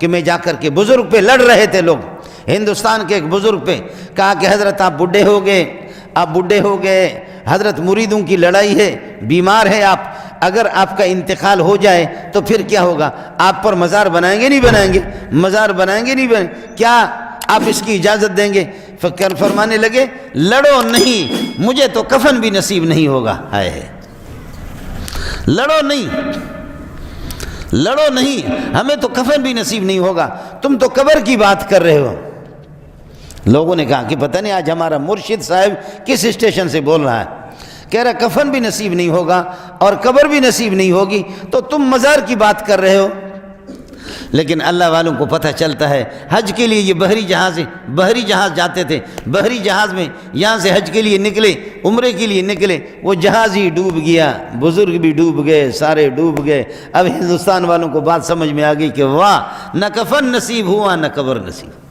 کہ میں جا کر کے بزرگ پہ لڑ رہے تھے لوگ، ہندوستان کے ایک بزرگ پہ کہا کہ حضرت آپ بڈھے ہو گئے، حضرت مریدوں کی لڑائی ہے، بیمار ہے آپ، اگر آپ کا انتقال ہو جائے تو پھر کیا ہوگا؟ آپ پر مزار بنائیں گے نہیں بنائیں گے؟ مزار بنائیں گے نہیں بنائیں گے؟ کیا آپ اس کی اجازت دیں گے؟ فکر فرمانے لگے لڑو نہیں، مجھے تو کفن بھی نصیب نہیں ہوگا۔ ہائے، لڑو نہیں، ہمیں تو کفن بھی نصیب نہیں ہوگا، تم تو قبر کی بات کر رہے ہو۔ لوگوں نے کہا کہ پتہ نہیں آج ہمارا مرشد صاحب کس اسٹیشن سے بول رہا ہے، کہہ رہا کفن بھی نصیب نہیں ہوگا اور قبر بھی نصیب نہیں ہوگی، تو تم مزار کی بات کر رہے ہو۔ لیکن اللہ والوں کو پتہ چلتا ہے، حج کے لیے یہ بحری جہاز جاتے تھے، بحری جہاز میں یہاں سے حج کے لیے نکلے، عمرے کے لیے نکلے، وہ جہاز ہی ڈوب گیا، بزرگ بھی ڈوب گئے، سارے ڈوب گئے۔ اب ہندوستان والوں کو بات سمجھ میں آ گئی کہ واہ، نہ کفن نصیب ہوا نہ قبر نصیب۔